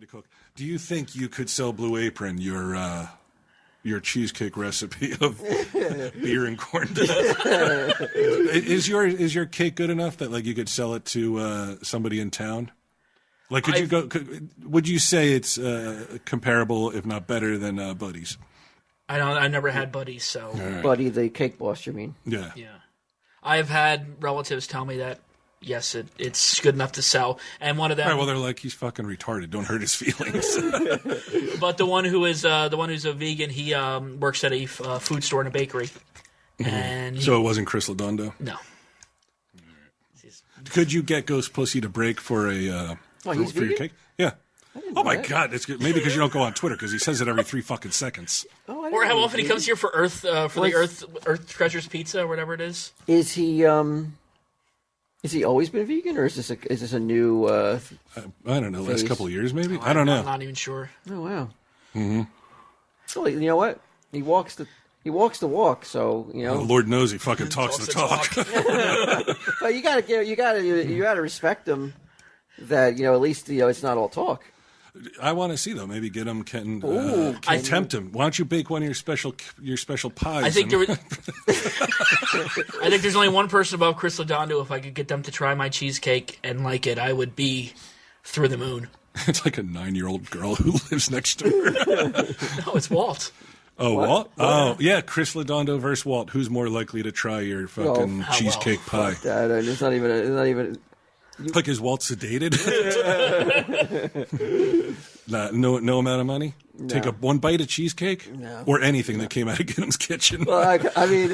cook. Do you think you could sell Blue Apron your cheesecake recipe of beer and corn dogs? Is your cake good enough that like you could sell it to somebody in town? Like, would you say it's comparable, if not better, than Buddy's? I never had Buddy's, so. Right. Buddy, the cake boss, you mean? Yeah. Yeah. I've had relatives tell me that, yes, it's good enough to sell. And one of them. Right, well, they're like, he's fucking retarded. Don't hurt his feelings. But the one who's a vegan, he works at a food store and a bakery. And so it wasn't Chris Ladondo? No. Could you get Ghost Pussy to break for a for your cake? Yeah. Oh my God, it's good. Maybe because you don't go on Twitter because he says it every 3 fucking seconds. Or how often he comes here for Earth Earth Treasures Pizza or whatever it is. Is he always been vegan, or is this a new? I don't know. phase? Last couple of years, maybe. I don't know. I'm not even sure. Oh wow. Mm-hmm. So you know what? He walks the walk. So you know. Lord knows he fucking talks the talk. But you gotta respect him. That at least it's not all talk. I want to see though. Maybe Git'em can tempt him. Why don't you bake one of your special pies? I think I think there's only one person above Chris Ladondo. If I could get them to try my cheesecake and like it, I would be through the moon. It's like a 9-year-old girl who lives next door. No, it's Walt. Oh, Walt? Oh, yeah, Chris Ladondo versus Walt. Who's more likely to try your fucking cheesecake pie? It's not even. Like, is Walt sedated? No amount of money? No. Take one bite of cheesecake? No. Or anything that came out of Git'em's kitchen? Well, I mean,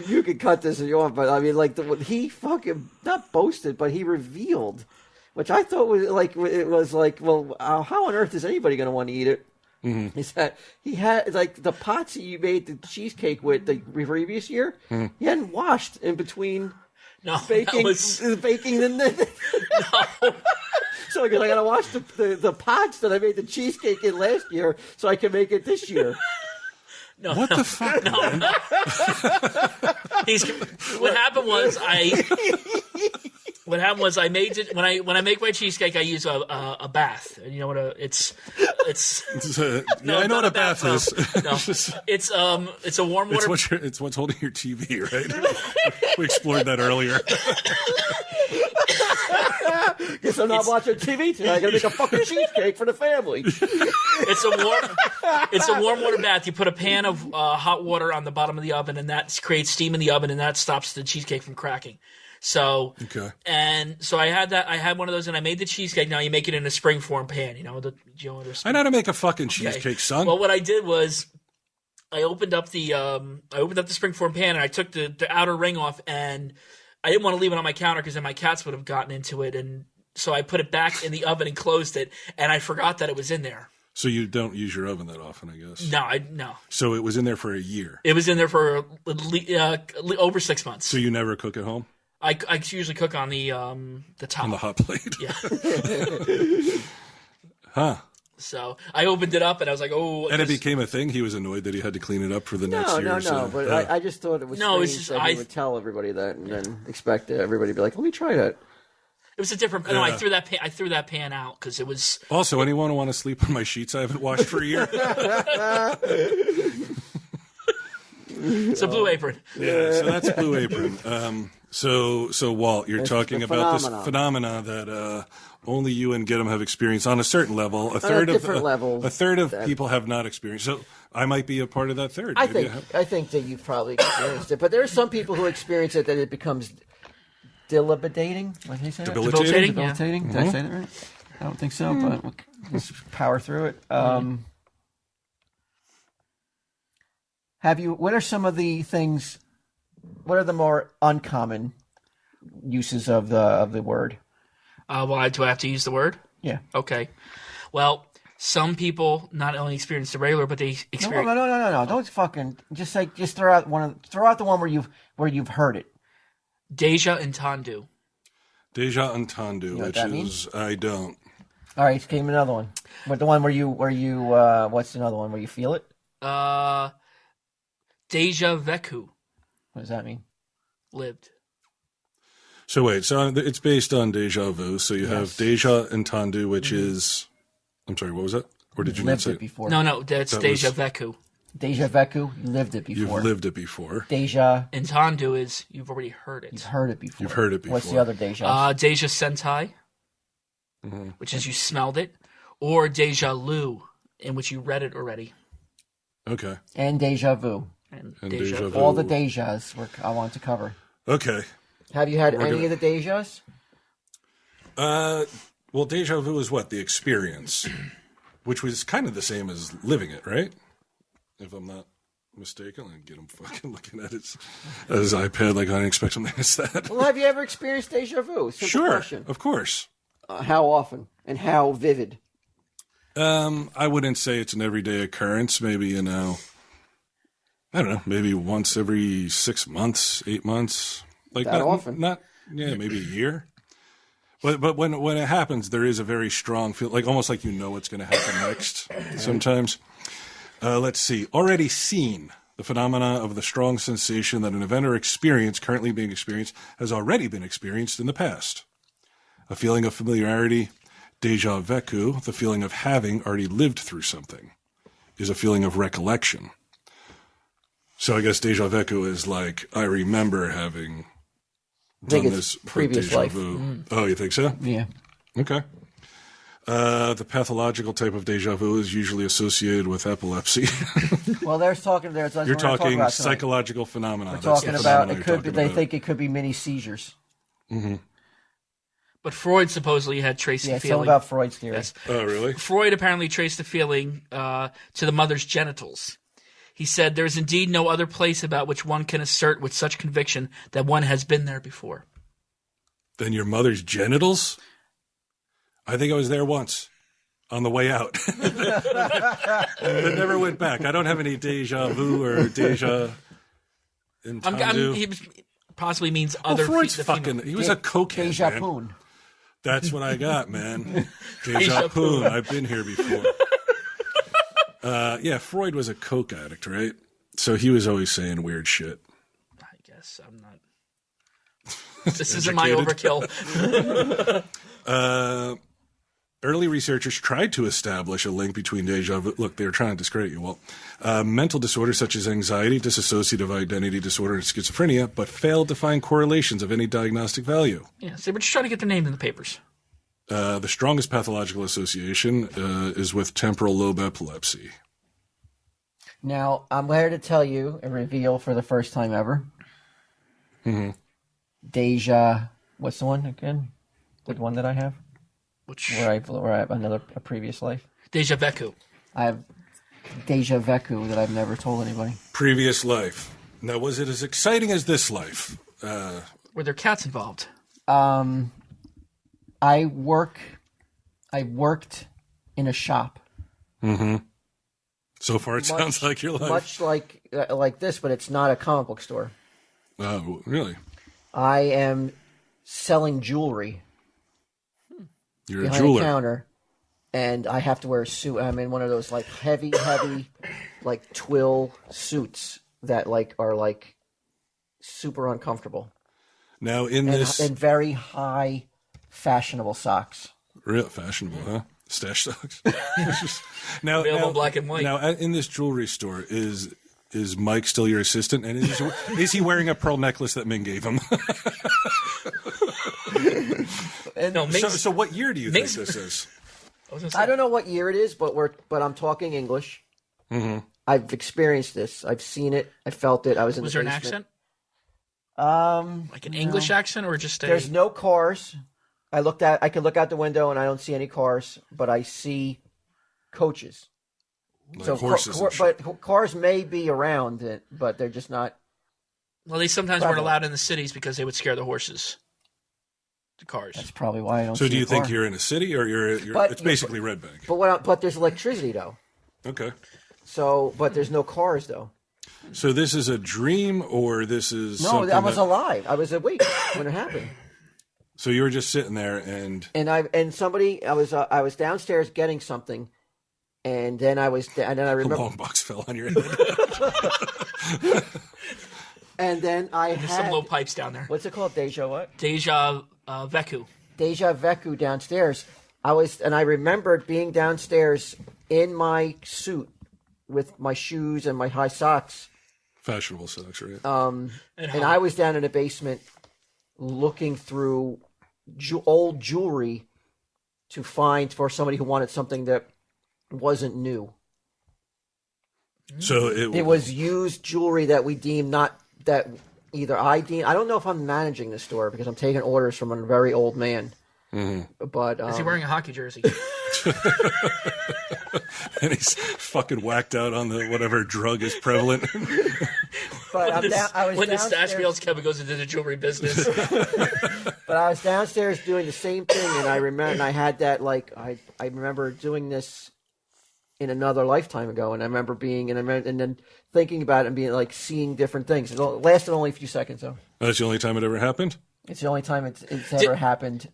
you can cut this if you want, but I mean, like, he fucking, not boasted, but he revealed, which I thought was like, well, how on earth is anybody going to want to eat it? Mm-hmm. Is that he had, like, the pots that you made the cheesecake with the previous year, he hadn't washed in between... No, baking no. So I gotta wash the pots that I made the cheesecake in last year, so I can make it this year. No, what the fuck? No. Man? What happened was I made it when I make my cheesecake. I use a bath. You know what it's no, I know what a bath is. No, it's a warm water. It's what's holding your TV, right? We explored that earlier. Guess I'm not watching TV tonight. I gotta make a fucking cheesecake for the family. It's a warm water bath. You put a pan of hot water on the bottom of the oven, and that creates steam in the oven, and that stops the cheesecake from cracking. So I had that. I had one of those, and I made the cheesecake. Now you make it in a springform pan. I know how to make a fucking cheesecake, son. Well, what I did was I opened up the springform pan, and I took the outer ring off, and I didn't want to leave it on my counter because then my cats would have gotten into it, and so I put it back in the oven and closed it, and I forgot that it was in there. So you don't use your oven that often, I guess. No. So it was in there for a year. It was in there for over 6 months. So you never cook at home? I usually cook on the top. On the hot plate? Yeah. Huh. So I opened it up and I was like, oh. And it became a thing? He was annoyed that he had to clean it up for the next year? No, but I just thought it was strange that he would tell everybody that and then expect everybody to be like, let me try that. It was a different. No, I threw that pan out because it was. Also, anyone want to sleep on my sheets I haven't washed for a year? So Blue Apron. Yeah, so that's Blue Apron. So Walt, you're talking about this phenomena that only you and Git'em have experienced on a certain level. A third of people have not experienced. So I might be a part of that third. I think that you've probably experienced it, but there are some people who experience it that it becomes debilitating. What did he say? Debilitating. Yeah. Did I say that right? I don't think so, but let's power through it. What are some of the things? What are the more uncommon uses of the word? Well, do I have to use the word? Yeah. Okay. Well, some people not only experience the regular, but they experience. No. Don't fucking just throw out the one where you've heard it. Deja entendu. Deja entendu, which is means? I don't. All right, give me another one. But the one where you what's another one where you feel it? Deja vu. What does that mean? Lived. So wait, so it's based on deja vu. So you have deja entendu, which is I'm sorry, what was that? Or did you lived not say it before. No, that's deja vu. Deja vu, you lived it before. You've lived it before. Deja. And Tandu is you've already heard it. You've heard it before. You've heard it before. What's the other deja? Deja sentai, which is you smelled it, or deja lu, in which you read it already. Okay. And deja vu. And deja vu. All the dejas I want to cover. Okay. Have you had any of the dejas? Well, deja vu is what? The experience, which was kind of the same as living it, right? If I'm not mistaken, I get him fucking looking at his iPad like I didn't expect him to miss that. Well, have you ever experienced deja vu? Simple Sure, question. of course. How often and how vivid? I wouldn't say it's an everyday occurrence. Maybe, I don't know, maybe once every 6 months, 8 months. Like That often? Maybe a year. But when it happens, there is a very strong feel, like almost like you know what's going to happen next sometimes. Let's see. Already seen. The phenomena of the strong sensation that an event or experience currently being experienced has already been experienced in the past. A feeling of familiarity, deja vu, the feeling of having already lived through something, is a feeling of recollection. So I guess deja vu is like, I remember having done this previous deja life. vu. Oh, you think so? Yeah. Okay. The pathological type of deja vu is usually associated with epilepsy. Well, there's talking there. You're talking psychological phenomena. We're talking about it. Could be, they think it could be mini seizures. Mm-hmm. But Freud supposedly had traced the Yeah, it's all feeling. about Freud's theory. Yes. Oh, really? Freud apparently traced the feeling to the mother's genitals. He said, "There is indeed no other place about which one can assert with such conviction that one has been there before." Then your mother's genitals? I think I was there once on the way out. It never went back. I don't have any deja vu or deja entendu. He possibly means other. Freud's fucking. He was a cokehead. Deja man. poon. That's what I got, man. Deja poon. I've been here before. Yeah, Freud was a coke addict, right? So he was always saying weird shit. I guess I'm not. This isn't my overkill. Early researchers tried to establish a link between deja vu. Look, they were trying to discredit you, Walt. Mental disorders such as anxiety, dissociative identity disorder, and schizophrenia, but failed to find correlations of any diagnostic value. Yeah, so we're just trying to get their name in the papers. The strongest pathological association is with temporal lobe epilepsy. Now, I'm here to tell you and reveal for the first time ever. Mm-hmm. Deja, what's the one again? The one that I have? Which Where I have a previous life. Deja vu. I have deja vu that I've never told anybody. Previous life. Now, was it as exciting as this life? Were there cats involved? I worked in a shop. Mm-hmm. So far, it sounds like your life. Much like this, but it's not a comic book store. Oh, really? I am selling jewelry. You're behind a jeweler. a counter, and I have to wear a suit. I'm in one of those like heavy, like twill suits that are super uncomfortable. Now and very high, fashionable socks. Real fashionable, huh? Stash socks. Now, Available in black and white. Now, in this jewelry store, is Mike still your assistant? And is he wearing a pearl necklace that Ming gave him? No, so what year do you think this is? I don't know what year it is, but I'm talking English. Mm-hmm. I've experienced this. I've seen it. I felt it. I was in Was the there an basement. accent? Like an English accent or just a... There's no cars. I could look out the window and I don't see any cars, but I see coaches. Like so horses but cars may be around it, but they're just not. Well, they sometimes weren't allowed in the cities because they would scare the horses. The cars. That's probably why I don't. So see do you a think car. you're in a city or you're it's basically Red Bank? But there's electricity though. Okay. So, but there's no cars though. So this is a dream, or this is no? I was alive. I was awake when it happened. So you were just sitting there, and I was downstairs getting something, and then I remember a long box fell on your head. And then There's some low pipes down there. What's it called? Deja what? Deja vu. Deja vu downstairs, I remembered being downstairs in my suit with my shoes and my high socks. Fashionable socks, right? And I was down in the basement looking through old jewelry to find for somebody who wanted something that wasn't new. So it was used jewelry that we deemed not that either I don't know if I'm managing the store because I'm taking orders from a very old man. Mm-hmm. But is he wearing a hockey jersey? And he's fucking whacked out on the whatever drug is prevalent. But when the stash fails, Kevin goes into the jewelry business. But I was downstairs doing the same thing, and I remember, and I had that I remember doing this in another lifetime ago, and I remember and then thinking about it and being like seeing different things. It lasted only a few seconds though. That's the only time it ever happened? It's the only time it's ever happened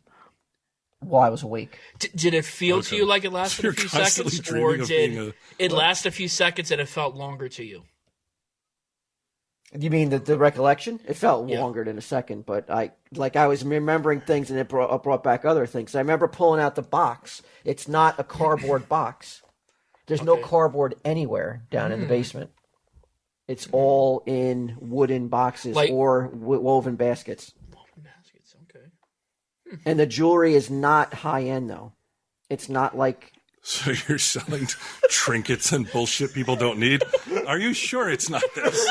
while I was awake. Did it feel to you like it lasted a few seconds, or did it last a few seconds and it felt longer to you? You mean the recollection? It felt longer than a second, but I was remembering things, and it brought back other things. I remember pulling out the box. It's not a cardboard box. There's no cardboard anywhere down in the basement. It's all in wooden boxes or woven baskets. Woven baskets, okay. And the jewelry is not high end, though. It's not like... So you're selling trinkets and bullshit people don't need? Are you sure it's not this?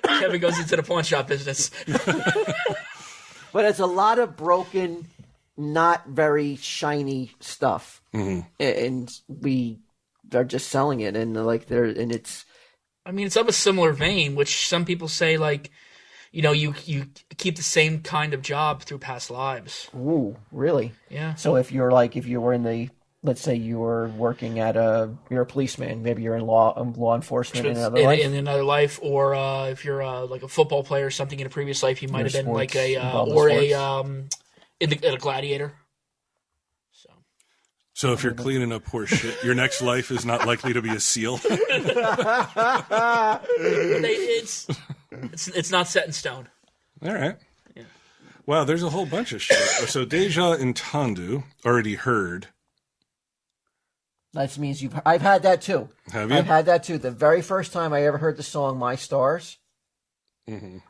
Kevin goes into the pawn shop business. But it's a lot of broken, not very shiny stuff. Mm-hmm. And we are just selling it. And it's... I mean, it's of a similar vein, which some people say, you keep the same kind of job through past lives. Ooh, really? Yeah. So if you were in the, let's say you were working you're a policeman, maybe you're in law enforcement in another life. In another life, or if you're like a football player or something in a previous life, you might have been like in a gladiator. So if you're cleaning up horse shit, your next life is not likely to be a SEAL. It's not set in stone. All right. Yeah. Wow, there's a whole bunch of shit. So Deja and Tandu already heard. That means I've had that too. Have you? I've had that too. The very first time I ever heard the song "My Stars,"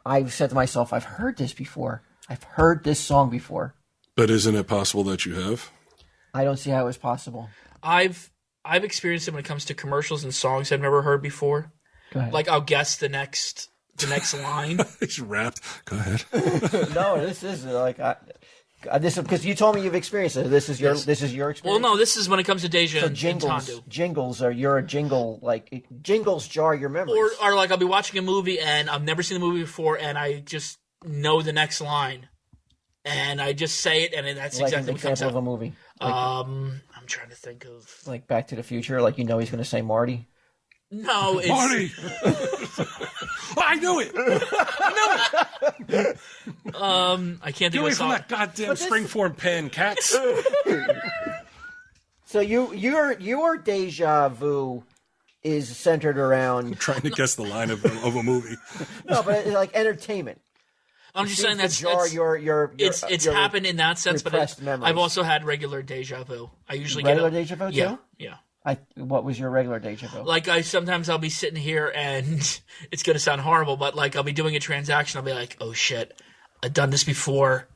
I said to myself, "I've heard this before. I've heard this song before." But isn't it possible that you have? I don't see how it was possible. I've experienced it when it comes to commercials and songs I've never heard before. Go ahead. Like I'll guess the next line. He's rapped. Go ahead. No, this is this is because you told me you've experienced it. This is your experience. Well, no, this is when it comes to Deja and Tandu. Jingles jar your memories. Or like I'll be watching a movie and I've never seen the movie before and I just know the next line. And I just say it, and that's like exactly an what comes out. Example of a movie. I'm trying to think of like Back to the Future. Like he's going to say Marty. No, it's Marty. I knew it. I can't think Get away of a from song. that goddamn springform pen, cats. So your deja vu is centered around I'm trying to guess the line of a movie. No, but it's like entertainment. I'm just saying it's happened in that sense, but I've also had regular deja vu. I usually regular deja vu too. Yeah. What was your regular deja vu? Like sometimes I'll be sitting here and it's gonna sound horrible, but like I'll be doing a transaction, I'll be like, oh shit, I've done this before,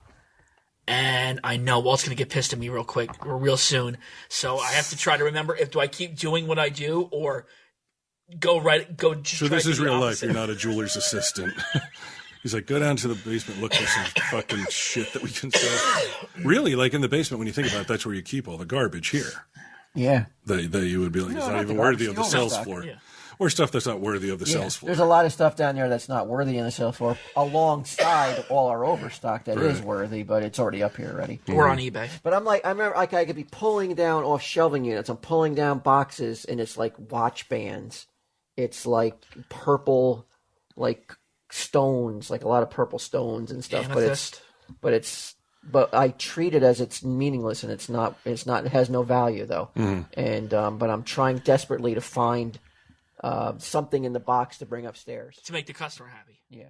and I know Walt's gonna get pissed at me real quick or real soon, so I have to try to remember do I keep doing what I do or go. So this is real life. You're not a jeweler's assistant. He's like, go down to the basement, look for some fucking shit that we can sell. Really, like in the basement, when you think about it, that's where you keep all the garbage here. Yeah. That you would be like, it's not even worthy of the sales floor. Yeah. Or stuff that's not worthy of the sales floor. There's a lot of stuff down there that's not worthy in the sales floor, alongside all our overstock that is worthy, but it's already up here already. Or on eBay. But I remember I could be pulling down off shelving units. I'm pulling down boxes, and it's like watch bands. It's like purple, like stones, like a lot of purple stones and stuff. Amethyst. But I treat it as it's meaningless, and it has no value though. And but I'm trying desperately to find something in the box to bring upstairs to make the customer happy. Yeah.